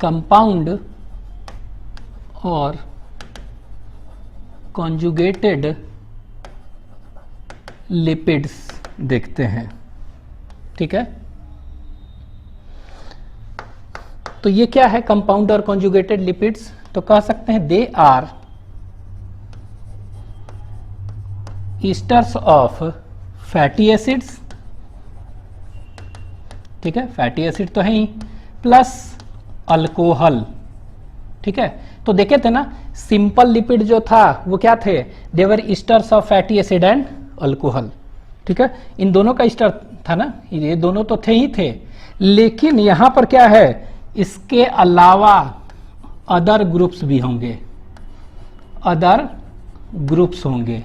Compound और conjugated lipids देखते हैं। ठीक है, तो ये क्या है कंपाउंड और कॉन्जुगेटेड लिपिड्स? तो कह सकते हैं they are esters of fatty acids. ठीक है, फैटी एसिड तो है ही, प्लस अल्कोहल। ठीक है, तो देखे थे ना सिंपल लिपिड जो था वो क्या थे, they were esters of fatty acid and alcohol. ठीक है, इन दोनों का ईस्टर था ना, ये दोनों तो थे ही थे, लेकिन यहां पर क्या है, इसके अलावा अदर ग्रुप्स भी होंगे, अदर ग्रुप्स होंगे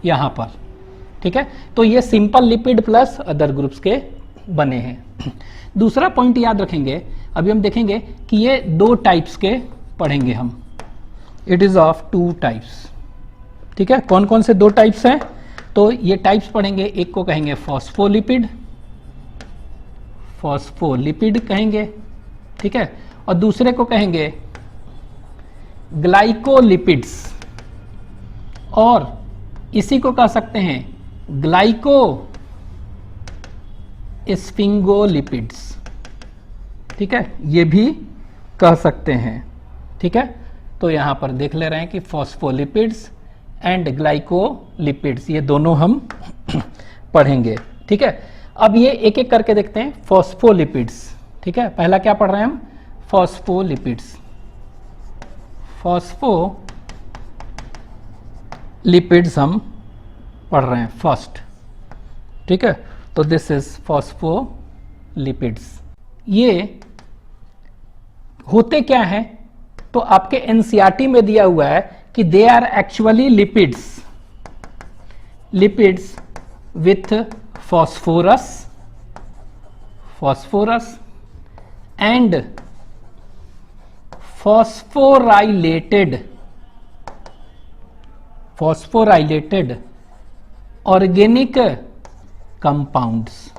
यहां पर। ठीक है, तो ये simple lipid plus other groups के बने हैं। दूसरा पॉइंट याद रखेंगे, अभी हम देखेंगे कि ये दो टाइप्स के पढ़ेंगे हम। It is of two types. ठीक है, कौन कौन से दो टाइप्स हैं? तो ये टाइप्स पढ़ेंगे, एक को कहेंगे फॉस्फोलिपिड, फॉस्फोलिपिड कहेंगे। ठीक है, और दूसरे को कहेंगे ग्लाइकोलिपिड्स, और इसी को कह सकते हैं ग्लाइको स्फिंगोलिपिड्स। ठीक है, ये भी कह सकते हैं। ठीक है, तो यहां पर देख ले रहे हैं कि फॉस्फोलिपिड्स एंड ग्लाइकोलिपिड्स ये दोनों हम पढ़ेंगे। ठीक है, अब ये एक एक करके देखते हैं। फॉस्फोलिपिड्स, ठीक है, पहला क्या पढ़ रहे हैं हम? फॉस्फोलिपिड्स। फॉस्फोलिपिड्स हम पढ़ रहे हैं फर्स्ट। ठीक है, तो दिस इज फॉस्फोलिपिड्स। ये होते क्या हैं? तो आपके एनसीईआरटी में दिया हुआ है कि they are actually lipids, lipids with phosphorus, phosphorus and phosphorylated, phosphorylated organic compounds.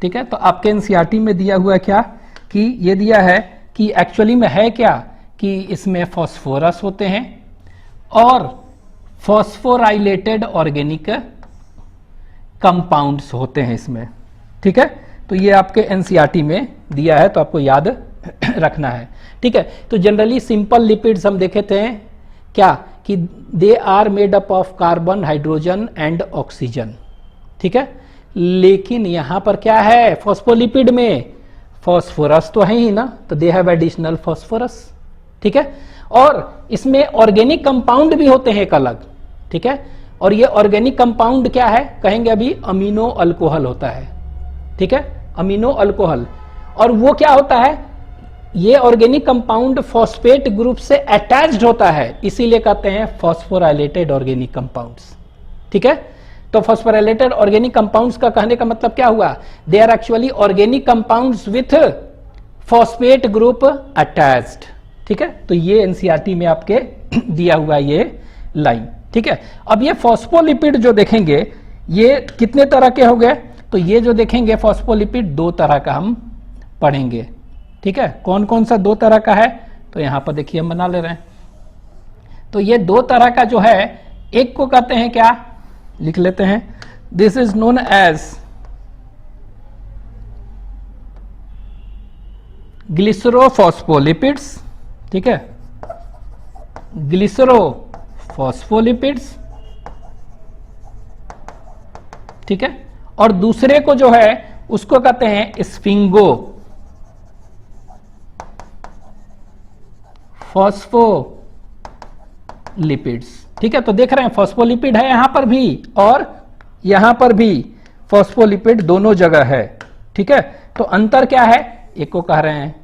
ठीक है, तो आपके एनसीईआरटी में दिया हुआ है क्या कि ये दिया है कि एक्चुअली में है क्या कि इसमें फॉस्फोरस होते हैं और फॉस्फोराइलेटेड ऑर्गेनिक कंपाउंड्स होते हैं इसमें। ठीक है, तो ये आपके एनसीईआरटी में दिया है, तो आपको याद रखना है। ठीक है, तो जनरली सिंपल लिपिड्स हम देखे थे क्या कि they are made up of carbon, hydrogen and oxygen. ठीक है, लेकिन यहां पर क्या है फॉस्फोलिपिड में? फॉस्फोरस तो है ही ना, तो दे हैव एडिशनल फॉस्फोरस। ठीक है, और इसमें ऑर्गेनिक कंपाउंड भी होते हैं एक अलग। ठीक है, और ये ऑर्गेनिक कंपाउंड क्या है कहेंगे अभी? अमीनो अल्कोहल होता है। ठीक है, अमीनो अल्कोहल, और वो क्या होता है? ये ऑर्गेनिक कंपाउंड फॉस्फेट ग्रुप से अटैच्ड होता है, इसीलिए कहते हैं फॉस्फोराइलेटेड ऑर्गेनिक कंपाउंड्स। ठीक है, तो फॉस्फोराइलेटेड ऑर्गेनिक कंपाउंड्स का कहने का मतलब क्या हुआ? They are actually organic compounds with phosphate group attached. ठीक है, तो ये एनसीईआरटी में आपके दिया हुआ ये लाइन। ठीक है, अब ये फॉस्फोलिपिड जो देखेंगे ये कितने तरह के हो गए? तो ये जो देखेंगे फॉस्फोलिपिड दो तरह का हम पढ़ेंगे। ठीक है, कौन कौन सा दो तरह का है? तो यहां पर देखिए हम बना ले रहे हैं। तो ये दो तरह का जो है, एक को कहते हैं क्या, लिख लेते हैं, दिस इज नोन एज ग्लिसरोफॉस्फोलिपिड्स। ठीक है, ग्लिसरोफॉस्फोलिपिड्स। ठीक है, और दूसरे को जो है उसको कहते हैं स्फिंगो फॉस्फोलिपिड्स। ठीक है, तो देख रहे हैं फॉस्फोलिपिड है यहां पर भी और यहां पर भी फॉस्फोलिपिड दोनों जगह है। ठीक है, तो अंतर क्या है? एक को कह रहे हैं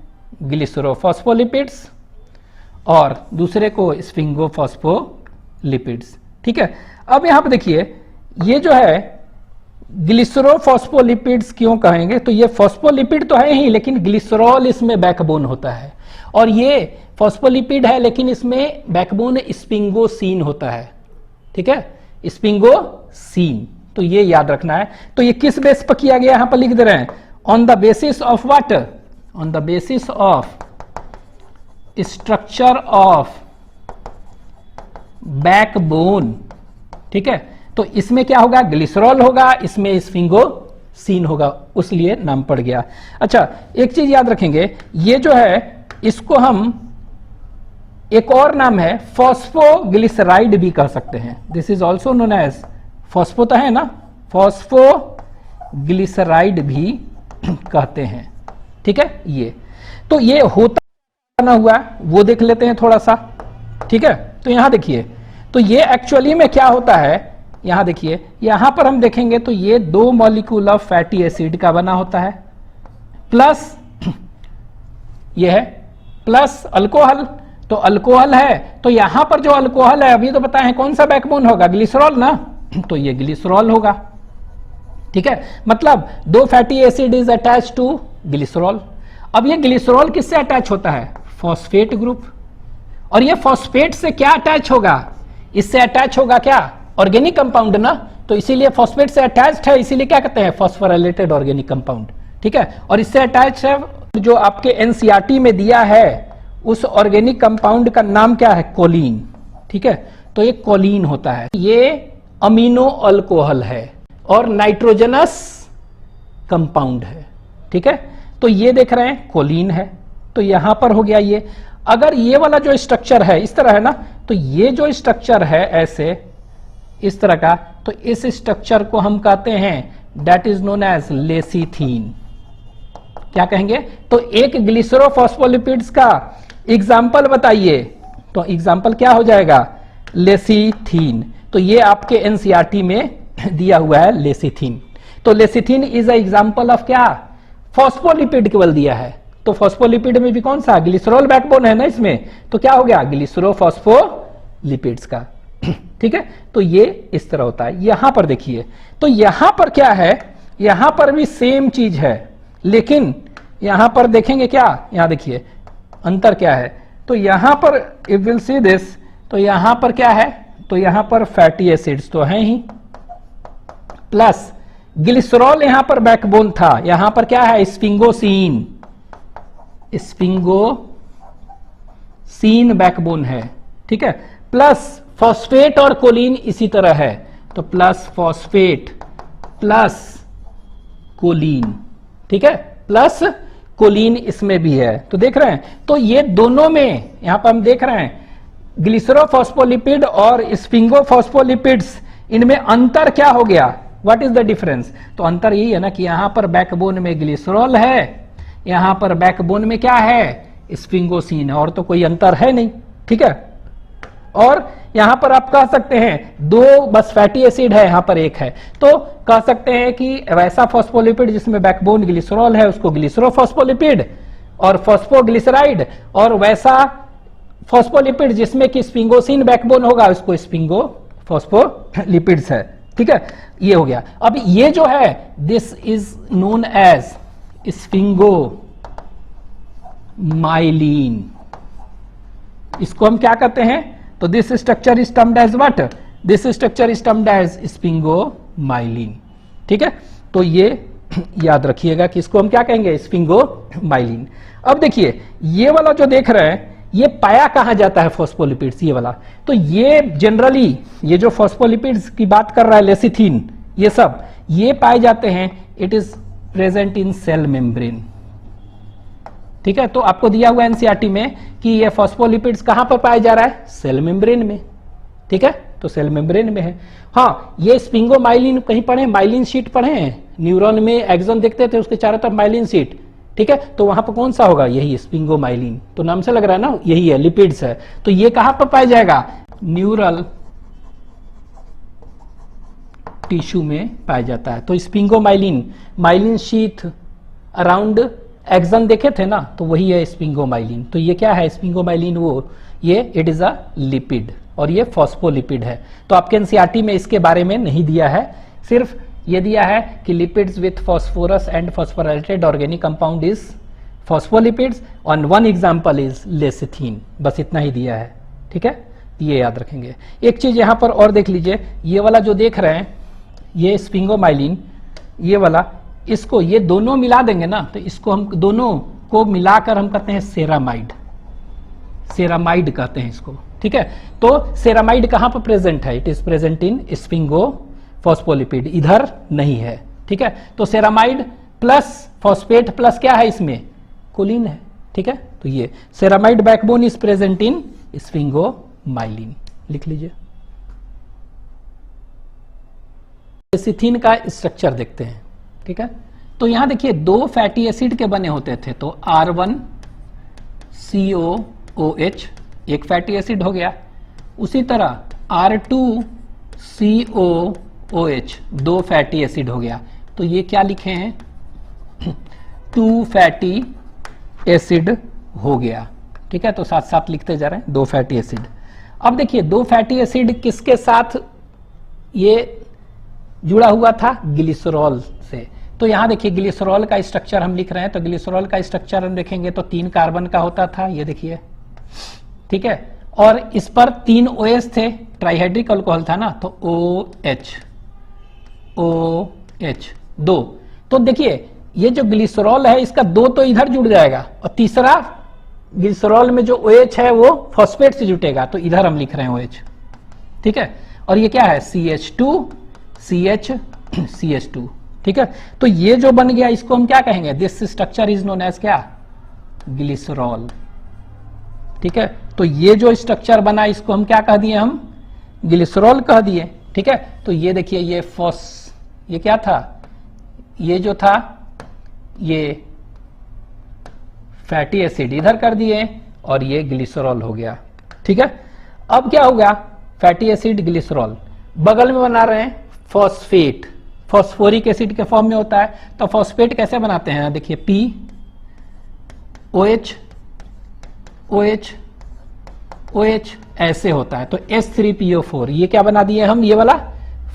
ग्लिसरोफॉस्फोलिपिड्स और दूसरे को स्फिंगोफॉस्फोलिपिड्स। ठीक है, अब यहां पर देखिए ये जो है ग्लिसरोफॉस्फोलिपिड्स क्यों कहेंगे? तो ये फॉस्फोलिपिड तो है ही, लेकिन ग्लिसरॉल इसमें बैकबोन होता है, और ये फॉस्फोलिपिड है लेकिन इसमें बैकबोन स्पिंगोसीन होता है। ठीक है, स्पिंगोसीन, तो ये याद रखना है। तो ये किस बेस पर किया गया यहां पर लिख दे रहे हैं? On the basis of what? On the basis of structure of backbone, ठीक है, तो इसमें क्या होगा, ग्लिसरॉल होगा, इसमें स्फिंगोसीन होगा, उसलिए नाम पड़ गया। अच्छा, एक चीज याद रखेंगे, ये जो है इसको हम एक और नाम है फॉस्फोग्लिसराइड भी कह सकते हैं। This is also known as phospho, तो है ना, फॉस्फोग्लिसराइड भी कहते हैं, ठीक है। ये तो ये होता ना हुआ वो देख लेते हैं थोड़ा सा, ठीक है। तो यहां देखिए, तो ये एक्चुअली में क्या होता है, यहां देखिए, यहां पर हम देखेंगे तो ये 2 मॉलिक्यूल ऑफ फैटी एसिड का बना होता है, प्लस ये है प्लस अल्कोहल, तो अल्कोहल है, तो यहां पर जो अल्कोहल है अभी तो पता है कौन सा बैकबोन होगा, ग्लिसरॉल ना, तो ये ग्लिसरॉल होगा, ठीक है। मतलब 2 fatty acid is attach to glycerol. अब ये ग्लिसरॉल किससे अटैच होता है, फॉस्फेट ग्रुप, और ये फॉस्फेट से क्या अटैच होगा, इससे अटैच होगा क्या, ऑर्गेनिक कंपाउंड ना, तो इसीलिए फॉस्फेट से अटैच्ड है, इसीलिए क्या कहते हैं, फॉस्फोराइलेटेड ऑर्गेनिक कंपाउंड, ठीक है। और इससे अटैच है जो आपके एनसीईआरटी में दिया है, उस ऑर्गेनिक कंपाउंड का नाम क्या है, कोलिन, ठीक है। तो ये कोलिन होता है, ये अमीनो अल्कोहल है और नाइट्रोजनस कंपाउंड है, ठीक है। तो ये देख रहे हैं कोलिन है, तो यहां पर हो गया ये। अगर ये वाला जो स्ट्रक्चर है इस तरह है ना, तो ये जो स्ट्रक्चर है ऐसे इस तरह का, तो इस स्ट्रक्चर को हम कहते हैं दैट इज नोन एज लेसिथीन। क्या कहेंगे, तो एक ग्लिसरोफॉस्फोलिपिड्स का एग्जाम्पल बताइए, तो एग्जाम्पल क्या हो जाएगा, लेसिथीन। तो ये आपके एनसीईआरटी में दिया हुआ है लेसिथीन। तो लेसिथीन इज अ एग्जाम्पल ऑफ क्या, फॉस्फोलिपिड केवल दिया है, तो फॉस्फोलिपिड में भी कौन सा, ग्लिसरॉल बैकबोन है ना इसमें, तो क्या हो गया, ग्लिसरोफॉस्फोलिपिड्स का, ठीक है। तो ये इस तरह होता है। यहां पर देखिए, तो यहां पर क्या है, यहां पर भी सेम चीज है, लेकिन यहां पर देखेंगे क्या, यहां देखिए अंतर क्या है, तो यहां पर इफ विल सी दिस, तो यहां पर क्या है, तो यहां पर फैटी एसिड्स तो हैं ही, प्लस ग्लिसरॉल यहां पर बैकबोन था, यहां पर क्या है, स्फिंगोसीन, स्फिंगोसीन बैकबोन है, ठीक है, प्लस फॉस्फेट और कोलिन इसी तरह है, तो प्लस फॉस्फेट प्लस कोलिन, ठीक है, प्लस कोलिन इसमें भी है, तो देख रहे हैं। तो ये दोनों में यहां पर हम देख रहे हैं ग्लिसरोफॉस्फोलिपिड और स्फिंगोफॉस्फोलिपिड्स, इनमें अंतर क्या हो गया, व्हाट इज द डिफरेंस, तो अंतर यही है ना कि यहां पर बैकबोन में ग्लिसरॉल है, यहां पर बैकबोन में क्या है, स्फिंगोसीन है, और तो कोई अंतर है नहीं, ठीक है। और यहां पर आप कह सकते हैं 2 बस फैटी एसिड है, यहां पर 1 है, तो कह सकते हैं कि वैसा फॉस्फोलिपिड जिसमें बैकबोन ग्लिसरॉल है उसको ग्लिसरोफॉस्फोलिपिड और फॉस्फोग्लिसराइड, और वैसा फॉस्फोलिपिड जिसमें कि स्फिंगोसीन बैकबोन होगा उसको स्फिंगोफॉस्फोलिपिड्स है, ठीक है। ये हो गया। अब ये जो है this is known as sphingomyelin, इसको हम क्या कहते हैं, तो this structure is termed as what, this structure is termed as sphingomyelin, ठीक है। तो ये याद रखिएगा कि इसको हम क्या कहेंगे, स्फिंगोमाइलिन। अब देखिए ये वाला जो देख रहे हैं, ये पाया कहां जाता है फॉस्फोलिपिड्स, ये वाला, तो ये जनरली ये जो फॉस्फोलिपिड्स की बात कर रहा है लेसिथीन, ये सब ये पाए जाते हैं, it is present in cell membrane, ठीक है। तो आपको दिया हुआ एनसीईआरटी में कि ये फॉस्फोलिपिड्स कहां पर पाया जा रहा है, सेल मेम्ब्रेन में, ठीक है, तो सेल मेम्ब्रेन में है। हाँ, ये स्फिंगोमाइलिन कहीं पढ़े, माइलिन शीट पढ़े हैं, न्यूरॉन में एक्सॉन देखते थे उसके चारों तरफ माइलिन शीट, ठीक है, तो वहां पर कौन सा होगा, यही स्फिंगोमाइलिन, तो नाम से लग रहा है ना, यही है, लिपिड्स है। तो ये कहां पर पाया जाएगा, न्यूरल टिश्यू में पाया जाता है। तो sphingomyelin, myelin sheath around axon देखे थे ना, तो वही है स्फिंगोमाइलिन। तो ये क्या है, स्फिंगोमाइलिन वो ये इट इज अ लिपिड और ये फॉस्फोलिपिड है। तो आपके एनसीईआरटी में इसके बारे में नहीं दिया है, सिर्फ ये दिया है कि lipids with phosphorus and phosphorylated organic compound is phospholipids और 1 एग्जांपल इज लेसिथीन, बस इतना ही दिया है, ठीक है, ये याद रखेंगे। एक चीज यहां पर और देख लीजिए, ये वाला जो देख रहे हैं ये स्फिंगोमाइलिन, ये वाला, इसको ये दोनों मिला देंगे ना, तो इसको हम दोनों को मिलाकर हम कहते हैं सेरामाइड, सेरामाइड कहते हैं इसको, ठीक है। तो सेरामाइड कहां पर प्रेजेंट है? इट इज प्रेजेंट इन स्फिंगोफॉस्फोलिपिड, इधर नहीं है, ठीक है। तो सेरामाइड प्लस फॉस्फेट प्लस क्या है इसमें? कोलिन है, ठीक है। तो ये ceramide backbone is present in sphingomyelin, लिख लीजिए। एसिथिन का स्ट्रक्चर देखते हैं, ठीक है। तो यहां देखिए दो फैटी एसिड के बने होते थे, तो R1COOH एक फैटी एसिड हो गया, उसी तरह R2COOH दो फैटी एसिड हो गया। तो ये क्या लिखे हैं? 2 फैटी एसिड हो गया, ठीक है। तो साथ साथ लिखते जा रहे हैं 2 फैटी एसिड। अब देखिए 2 फैटी एसिड किसके साथ ये जुड़ा हुआ था? ग्लिसरॉल से। तो यहां देखिए ग्लिसरॉल का स्ट्रक्चर हम लिख रहे हैं, तो ग्लिसरॉल का स्ट्रक्चर हम देखेंगे तो 3 कार्बन का होता था, ये देखिए, ठीक है। और इस पर 3 OH थे, ट्राइहाइड्रिक अल्कोहल था ना, तो OH 2। तो देखिए ये जो ग्लिसरॉल है इसका 2 तो इधर जुड़ जाएगा, और तीसरा ग्लिसरॉल में जो OH है वो फॉस्फेट से जुटेगा, तो इधर हम लिख रहे हैं OH, ठीक है। और ये क्या है? CH2 CH2, ठीक है। तो ये जो बन गया इसको हम क्या कहेंगे? This structure is known as क्या? ग्लिसरॉल, ठीक है। तो ये जो स्ट्रक्चर बना इसको हम क्या कह दिए? हम ग्लिसरॉल कह दिए, ठीक है। तो ये देखिए ये ये क्या था? ये जो था ये फैटी एसिड इधर कर दिए और ये ग्लिसरॉल हो गया, ठीक है। अब क्या होगा? फैटी एसिड ग्लिसरॉल, बगल में बना रहे हैं फॉस्फेट, फॉस्फोरिक एसिड के फॉर्म में होता है। तो फॉस्फेट कैसे बनाते हैं? देखिए POH OH OH ऐसे होता है, तो H3PO4 ये क्या बना दिए हम? ये वाला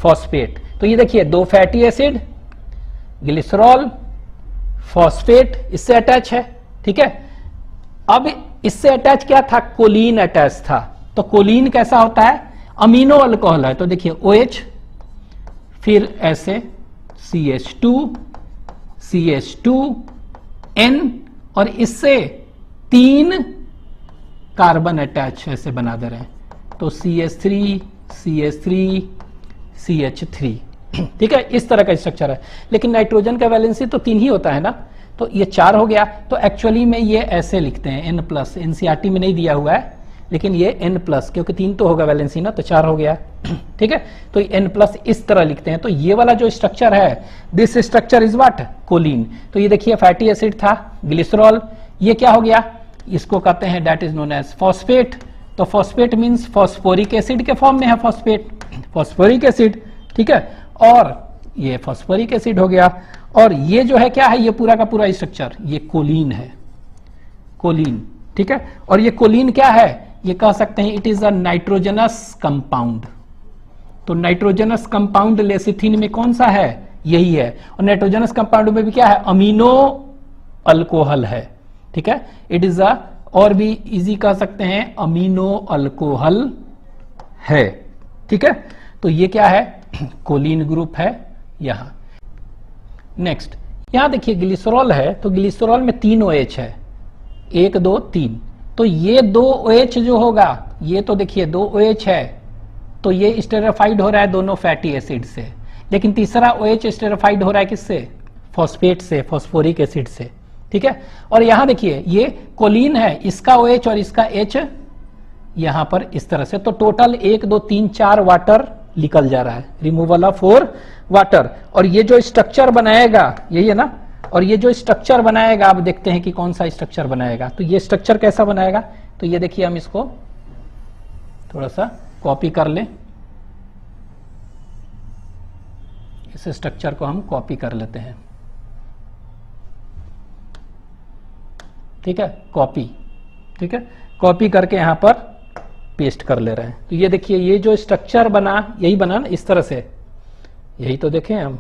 फॉस्फेट। तो ये देखिए 2 फैटी एसिड, ग्लिसरॉल, फॉस्फेट इससे अटैच है, ठीक है। अब इससे अटैच क्या था? कोलिन अटैच था। तो कोलिन कैसा होता है? अमीनो अल्कोहल है। तो देखिए OH फिर ऐसे CH2N और इससे 3 कार्बन अटैच ऐसे बना दे रहे हैं, तो CH3 CH3 ठीक है। इस तरह का स्ट्रक्चर है, लेकिन नाइट्रोजन का वैलेंसी तो 3 ही होता है ना, तो ये 4 हो गया। तो एक्चुअली में ये ऐसे लिखते हैं N+, एनसीईआरटी में नहीं दिया हुआ है, लेकिन ये N+, क्योंकि 3 तो होगा वैलेंसी ना, तो 4 हो गया, ठीक है। तो N+ इस तरह लिखते हैं। तो ये वाला जो स्ट्रक्चर है, this structure is what? Choline. तो ये देखिए फैटी एसिड था, ग्लिसरॉल, ये क्या हो गया? इसको कहते हैं that is known as phosphate. तो फॉस्फेट मींस फॉस्फोरिक एसिड के फॉर्म में है फॉस्फेट, फॉस्फोरिक एसिड, ठीक है। और ये फॉस्फोरिक एसिड हो गया, और ये जो है क्या है? ये पूरा का पूरा स्ट्रक्चर ये कोलिन है, कोलिन, ठीक है। और ये कोलिन क्या है? ये कह सकते हैं it is a nitrogenous compound. तो नाइट्रोजनस कंपाउंड लेसिथिन में कौन सा है? यही है। और नाइट्रोजनस कंपाउंड में भी क्या है? अमीनो अल्कोहल है, ठीक है। इट इज अ, और भी इजी कह सकते हैं, अमीनो अल्कोहल है, ठीक है। तो ये क्या है? कोलिन ग्रुप है यहां। नेक्स्ट यहां देखिए ग्लिसरॉल है, तो ग्लिसरॉल में 3 OH है, 1 2 3। तो ये 2 OH जो होगा, ये तो देखिए 2 OH है, तो ये स्टेरिफाइड हो रहा है दोनों फैटी एसिड से, लेकिन तीसरा OH स्टेरिफाइड हो रहा है किससे? फॉस्फेट से, फॉस्फोरिक एसिड से, ठीक है। और यहां देखिए ये कोलिन है, इसका OH और इसका H यहां पर इस तरह से, तो टोटल 1 2 3 4 वाटर निकल जा रहा है, रिमूवल ऑफ 4 वाटर। और ये जो स्ट्रक्चर बनाएगा यही है ना, और ये जो स्ट्रक्चर बनाएगा, अब देखते हैं कि कौन सा स्ट्रक्चर बनाएगा। तो ये स्ट्रक्चर कैसा बनाएगा? तो ये देखिए हम इसको थोड़ा सा कॉपी कर लें, इस स्ट्रक्चर को हम कॉपी कर लेते हैं, ठीक है, कॉपी, ठीक है। कॉपी करके यहां पर पेस्ट कर ले रहे हैं। तो ये देखिए ये जो स्ट्रक्चर बना, यही बना ना इस तरह से, यही तो देखें हम,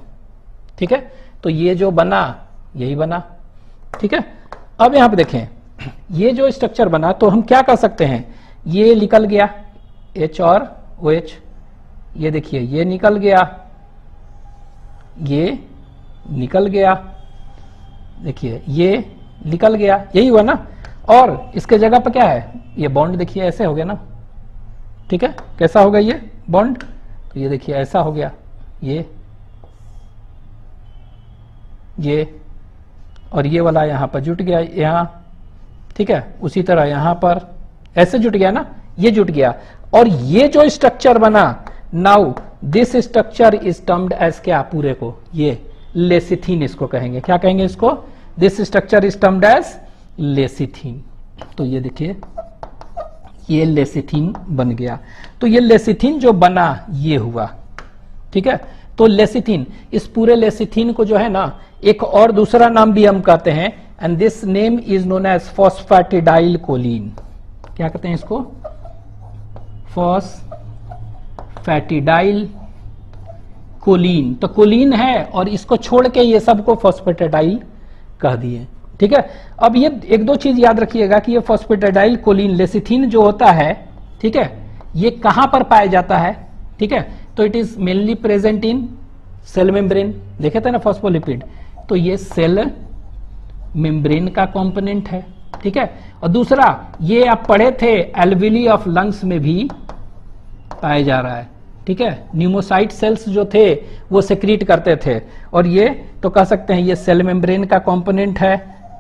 ठीक है। तो ये जो बना यही बना, ठीक है। अब यहां पे देखें ये जो स्ट्रक्चर बना, तो हम क्या कर सकते हैं? ये निकल गया H और OH, ये देखिए ये निकल गया, ये निकल गया, देखिए ये निकल गया, यही हुआ ना। और इसके जगह पर क्या है, ये बॉन्ड देखिए ऐसे हो गया ना, ठीक है, कैसा होगा ये बॉन्ड, तो ये देखिए ऐसा हो गया, ये और ये वाला यहां पर जुट गया यहां, ठीक है, उसी तरह यहां पर ऐसे जुट गया ना, ये जुट गया, और ये जो स्ट्रक्चर बना, now this structure is termed as क्या, पूरे को ये लेसिथीन इसको कहेंगे, क्या कहेंगे इसको, this structure is termed as lecithin. तो ये देखिए ये लेसिथीन बन गया, तो ये लेसिथीन जो बना ये हुआ, ठीक है। तो लेसिथीन, इस पूरे लेसिथीन को जो है ना एक और दूसरा नाम भी हम कहते हैं, and this name is known as phosphatidyl choline. क्या कहते हैं इसको, फॉस्फेटिडाइल कोलिन। तो कोलिन है और इसको छोड़ के ये सबको फॉस्फेटिडाइल कह दिए, ठीक है। अब ये एक दो चीज याद रखिएगा कि ये फॉस्फेटिडाइल कोलिन लेसिथीन जो होता है, ठीक है, ये कहां पर पाया जाता है, ठीक है, तो it is mainly present in cell membrane, देखे थे ना फॉस्फोलिपिड, तो ये सेल मेम्ब्रेन का कंपोनेंट है, ठीक है। और दूसरा ये आप पढ़े थे एल्विली ऑफ लंग्स में भी पाया जा रहा है, ठीक है, न्यूमोसाइट सेल्स जो थे वो सेक्रीट करते थे, और ये तो कह सकते हैं ये सेल मेम्ब्रेन का कंपोनेंट है,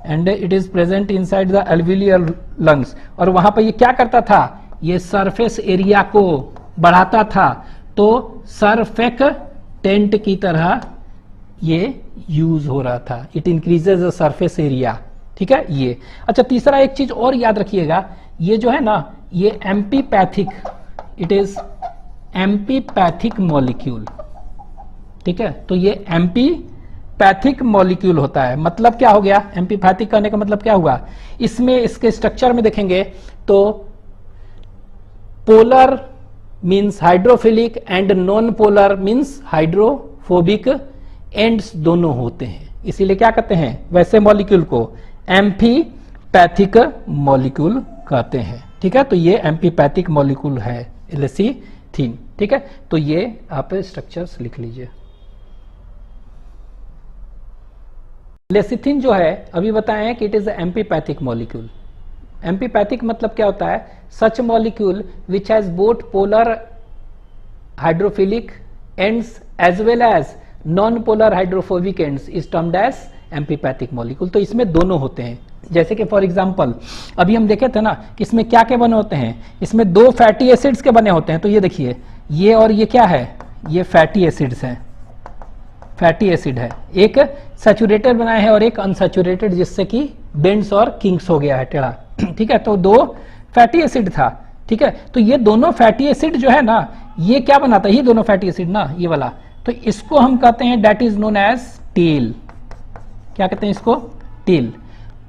and it is present inside the alveolar lungs. और वहां पर ये क्या करता था, ये सरफेस एरिया को बढ़ाता था, तो सरफेक्टेंट की तरह ये यूज हो रहा था, it increases the surface area, ठीक है। ये अच्छा, तीसरा एक चीज और याद रखिएगा, ये जो है ना ये amphipathic, it is amphipathic molecule, ठीक है। तो ये एम्पीपैथिक मॉलिक्यूल होता है, मतलब क्या हो गया, एम्पीपैथिक करने का मतलब क्या हुआ, इसमें इसके स्ट्रक्चर में देखेंगे तो polar means hydrophilic and non polar means hydrophobic ends दोनों होते हैं, इसीलिए क्या कहते हैं वैसे मॉलिक्यूल को एम्फीपैथिक मॉलिक्यूल कहते हैं, ठीक है। तो ये एम्पीपैथिक मॉलिक्यूल है लेसिथीन, ठीक है। तो ये आप स्ट्रक्चर्स लिख लीजिए। लेसिथीन जो है अभी बताएं कि it is amphipathic molecule. Amphipathic मतलब क्या होता है, such molecule which has both polar hydrophilic ends as well as non polar hydrophobic ends is termed as amphipathic molecule. तो इसमें दोनों होते हैं, जैसे कि फॉर एग्जांपल अभी हम देखे थे ना कि इसमें क्या क्या बने होते हैं, इसमें दो फैटी एसिड्स के बने होते हैं। तो ये देखिए ये और ये क्या है, ये फैटी एसिड्स हैं, फैटी एसिड है, एक सैचुरेटेड बनाया है और एक अनसैचुरेटेड, जिससे कि बेंड्स और किंग्स हो गया है टेढ़ा, ठीक है। तो दो फैटी एसिड था, ठीक है। तो ये दोनों फैटी एसिड जो है ना ये क्या बनाता है, ये दोनों फैटी एसिड ना ये वाला, तो इसको हम कहते हैं that is known as tail. क्या कहते हैं इसको, टेल,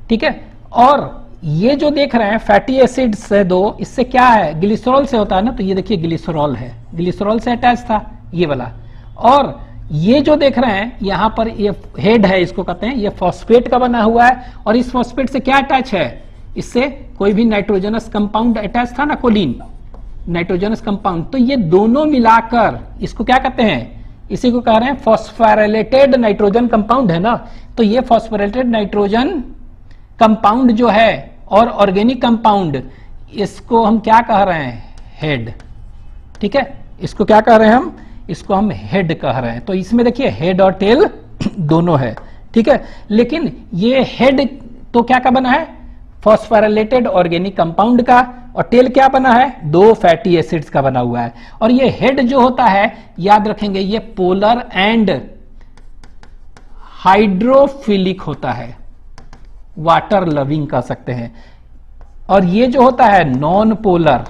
ठीक है। और ये जो देख रहे हैं फैटी एसिड से दो, इससे क्या है, ग्लिसरॉल से होता है ना, तो ये देखिए ग्लिसरॉल है, ग्लिसरॉल से अटैच था ये वाला। और ये जो देख रहे हैं यहां पर ये हेड है, इसको कहते हैं, ये फॉस्फेट का बना हुआ है, और इस फॉस्फेट से क्या अटैच है, इससे कोई भी नाइट्रोजनस कंपाउंड अटैच था ना, कोलिन नाइट्रोजनस कंपाउंड। तो ये दोनों मिलाकर इसको क्या कहते हैं, इसी को कह रहे हैं फॉस्फोराइलेटेड नाइट्रोजन कंपाउंड है ना। तो ये फॉस्फोराइलेटेड नाइट्रोजन कंपाउंड जो है और ऑर्गेनिक कंपाउंड, इसको हम क्या कह रहे हैं, हेड, ठीक है। इसको क्या कह रहे हैं हम, इसको हम हेड कह रहे हैं। तो इसमें देखिए हेड और टेल दोनों है, ठीक है। लेकिन ये हेड तो क्या का बना है, फॉस्फोराइलेटेड ऑर्गेनिक कंपाउंड का, और टेल क्या बना है, दो फैटी एसिड्स का बना हुआ है। और ये हेड जो होता है याद रखेंगे ये पोलर एंड हाइड्रोफिलिक होता है, वाटर लविंग कह सकते हैं। और ये जो होता है नॉन पोलर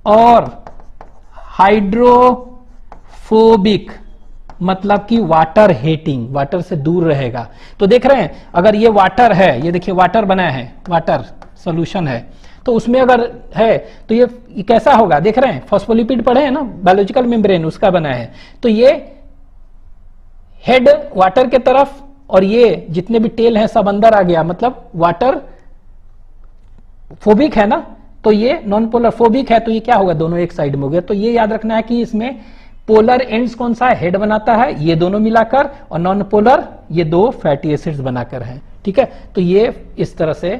और हाइड्रोफोबिक, मतलब कि वाटर हेटिंग, वाटर से दूर रहेगा। तो देख रहे हैं अगर ये वाटर है, ये देखिए वाटर बना है, वाटर सॉल्यूशन है, तो उसमें अगर है तो ये कैसा होगा, देख रहे हैं फॉस्फोलिपिड पढ़े हैं ना, बायोलॉजिकल मेम्ब्रेन उसका बना है। तो ये हेड वाटर के तरफ और ये जितने भी टेल हैं सब अंदर आ गया, मतलब वाटर फोबिक है ना, तो ये नॉन पोलर फोबिक है, तो ये क्या होगा, दोनों एक साइड में हो गया। तो ये याद रखना है कि इसमें पोलर एंड्स कौन सा है, हेड बनाता है, ये दोनों मिलाकर, और नॉन पोलर ये दो फैटी एसिड्स बनाकर हैं, ठीक है। तो ये इस तरह से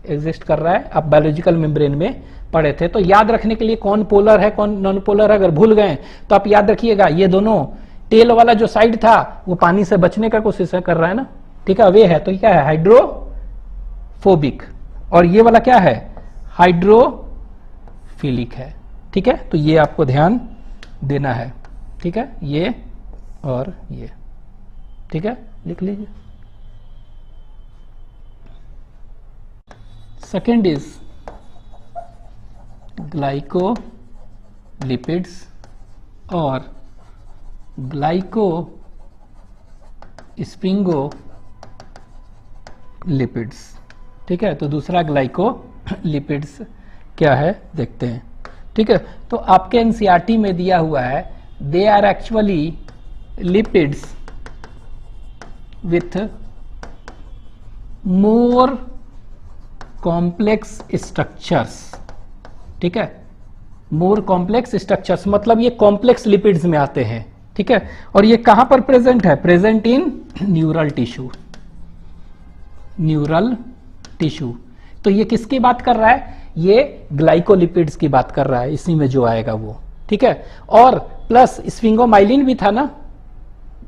एग्जिस्ट कर रहा है, आप बायोलॉजिकल मेम्ब्रेन में पढ़े थे। तो याद रखने के लिए कौन पोलर है कौन नॉन पोलर है अगर भूल गए तो आप याद रखिएगा, ये दोनों टेल वाला जो साइड था वो पानी से बचने का कोशिश कर रहा है ना, ठीक है, वे है तो क्या है हाइड्रोफोबिक, और ये वाला क्या है हाइड्रोफिलिक है, ठीक है। तो ये आपको ध्यान देना है, ठीक है, ये और ये, ठीक है, लिख लीजिए। सेकेंड इज ग्लाइकोलिपिड्स और ग्लाइकोस्प्रिंगोलिपिड्स, ठीक है। तो दूसरा ग्लाइकोलिपिड्स क्या है देखते हैं, ठीक है। तो आपके एनसीईआरटी में दिया हुआ है they are actually lipids with more complex structures, ठीक है, मोर कॉम्प्लेक्स स्ट्रक्चर्स मतलब ये कॉम्प्लेक्स लिपिड्स में आते हैं, ठीक है। और ये कहां पर प्रेजेंट है, present in neural tissue, neural tissue. तो ये किसकी बात कर रहा है, ये ग्लाइकोलिपिड्स की बात कर रहा है, इसी में जो आएगा वो, ठीक है। और प्लस स्फिंगोमाइलिन भी था ना,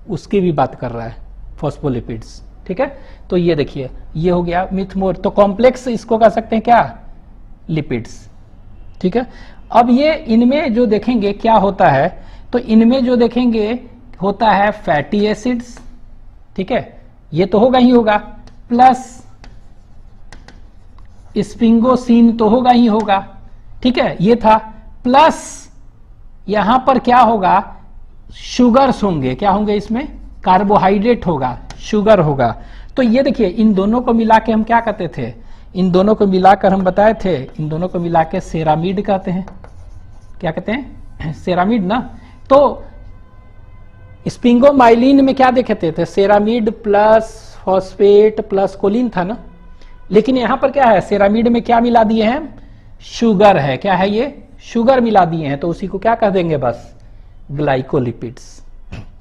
उसकी भी बात कर रहा है, फॉस्फोलिपिड्स, ठीक है। तो ये देखिए ये हो गया विथ मोर, तो कॉम्प्लेक्स इसको कह सकते हैं क्या, लिपिड्स, ठीक है। अब ये इनमें जो देखेंगे क्या होता है, तो इनमें जो देखेंगे होता है फैटी एसिड्स, ठीक है, ये तो होगा ही होगा, प्लस स्फिंगोसिन तो होगा ही होगा, ठीक है, ये था, प्लस यहां पर क्या होगा, शुगर्स होंगे, क्या होंगे इसमें, कार्बोहाइड्रेट होगा, शुगर होगा। तो ये देखिए इन दोनों को मिला के हम क्या कहते थे, इन दोनों को मिलाकर हम बताए थे, इन दोनों को मिला के सेरामिड कहते हैं, क्या कहते हैं, सेरामिड ना। तो स्पिंगोमाइलिन में क्या देखते थे, सेरामिड प्लस फॉस्फेट प्लस कोलिन था ना, लेकिन यहां पर क्या है, सेरामिड में क्या मिला दिए हैं, शुगर है, क्या है ये, शुगर मिला दिए हैं, तो उसी को क्या कह देंगे बस, ग्लाइकोलिपिड्स,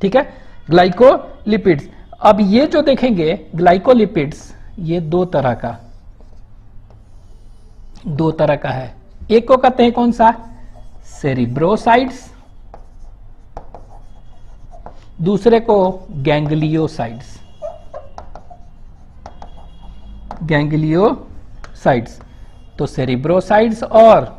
ठीक है, ग्लाइकोलिपिड्स। अब ये जो देखेंगे ग्लाइकोलिपिड्स, ये दो तरह का है, एक को कहते हैं कौन सा, सेरिब्रोसाइड्स, दूसरे को गैंग्लियोसाइड्स, गैंग्लियोसाइड्स। तो सेरिब्रोसाइड्स और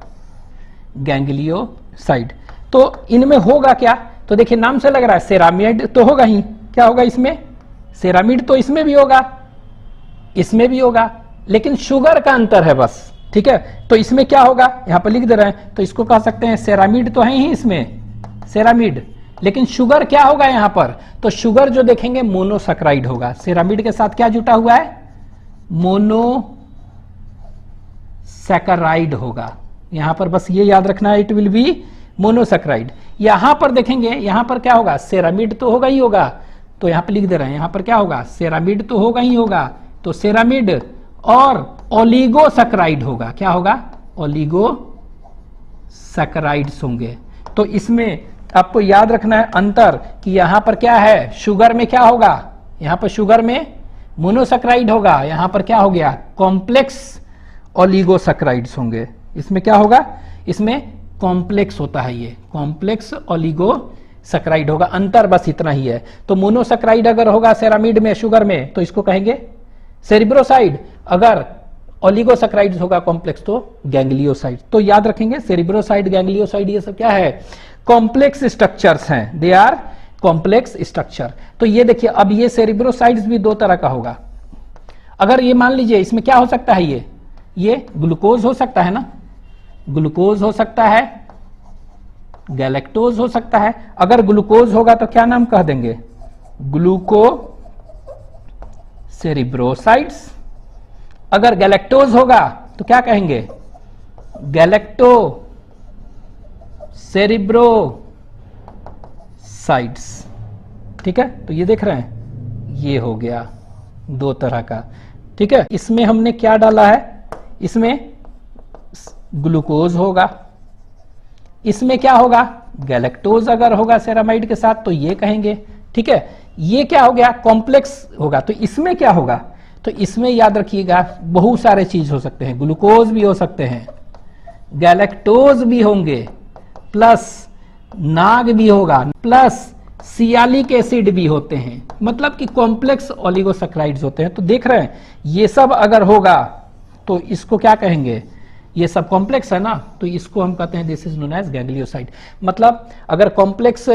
गैंग्लियोसाइड, तो इनमें होगा क्या, तो देखिए नाम से लग रहा है सेरामिड तो होगा ही, क्या होगा इसमें, सेरामिड तो इसमें भी होगा, इसमें भी होगा, लेकिन शुगर का अंतर है बस, ठीक है। तो इसमें क्या होगा, यहां पर लिख दे रहे हैं, तो इसको कह सकते हैं सेरामिड तो है ही इसमें, सेरामिड, लेकिन शुगर क्या होगा यहां पर, तो शुगर जो देखेंगे मोनोसैकराइड होगा, सेरामिड के साथ क्या जुटा हुआ है, मोनोसैकराइड होगा, यहां पर बस ये याद रखना है, इट विल बी मोनोसैकराइड। यहां पर देखेंगे, यहां पर क्या होगा, सेरामिड तो होगा ही होगा, तो यहां पर लिख दे रहे हैं, यहां पर क्या होगा, सेरामिड तो होगा ही होगा, तो सेरामिड और ओलिगोसैकराइड होगा, क्या होगा, ओलिगोसैकराइड्स होंगे। तो इसमें आपको याद रखना है अंतर कि यहां पर क्या है, शुगर में क्या होगा, यहां पर शुगर में मोनोसैकराइड होगा, यहां पर क्या हो गया, कॉम्प्लेक्स ओलिगोसैकराइड्स होंगे, इसमें क्या होगा, इसमें कॉम्प्लेक्स होता है, ये कॉम्प्लेक्स ओलिगोसैकराइड होगा, अंतर बस इतना ही है। तो मोनोसैकराइड अगर होगा सेरामिड में, शुगर में, तो इसको कहेंगे सेरिब्रोसाइड, अगर ओलिगोसैकराइड्स होगा कॉम्प्लेक्स तो गैंग्लियोसाइड। तो याद रखेंगे सेरिब्रोसाइड, गैंग्लियोसाइड, ये सब क्या है, कॉम्प्लेक्स स्ट्रक्चर्स हैं, दे आर कॉम्प्लेक्स स्ट्रक्चर। तो ये देखिए अब ये सेरिब्रोसाइड्स भी दो तरह का होगा, अगर ये मान लीजिए इसमें क्या हो सकता है, ये ग्लूकोज हो सकता है ना, ग्लूकोज हो सकता है, गैलेक्टोज हो सकता है। अगर ग्लूकोज होगा तो क्या नाम कह देंगे, ग्लूको सेरिब्रोसाइड्स, अगर गैलेक्टोज होगा तो क्या कहेंगे, गैलेक्टो सेरिब्रोसाइड्स, ठीक है। तो ये देख रहे हैं, ये हो गया दो तरह का, ठीक है। इसमें हमने क्या डाला है, इसमें ग्लूकोज होगा, इसमें क्या होगा, गैलेक्टोज अगर होगा सेरामाइड के साथ तो ये कहेंगे, ठीक है। ये क्या हो गया, कॉम्प्लेक्स होगा, तो इसमें क्या होगा, तो इसमें याद रखिएगा बहुत सारे चीज हो सकते हैं, ग्लूकोज भी हो सकते हैं, गैलेक्टोज भी होंगे, प्लस नाग भी होगा, प्लस सियालिक एसिड भी होते हैं, मतलब कि कॉम्प्लेक्स ओलिगोसैकेराइड्स होते हैं। तो देख रहे हैं ये सब अगर होगा तो इसको क्या कहेंगे, ये सब कॉम्प्लेक्स है ना, तो इसको हम कहते हैं this is known as ganglioside. मतलब अगर कॉम्प्लेक्स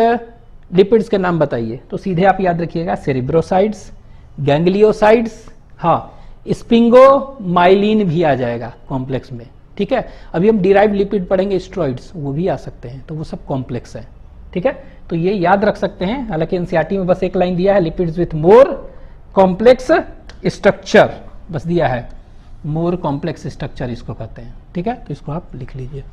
लिपिड्स के नाम बताइए तो सीधे आप याद रखिएगा सेरिब्रोसाइड्स, गैंग्लियोसाइड्स, हाँ स्पिंगोमाइलिन भी आ जाएगा कॉम्प्लेक्स में, ठीक है। अभी हम डिराइव लिपिड पढ़ेंगे स्टेरॉइड्स, वो भी आ सकते हैं, तो वो सब कॉम्प्लेक्स है, ठीक है। तो ये याद रख सकते हैं। हालांकि एनसीईआरटी में बस एक लाइन दिया है, lipids with more complex structure, बस दिया है मोर कॉम्प्लेक्स स्ट्रक्चर इसको कहते हैं, ठीक है। तो इसको आप लिख लीजिए।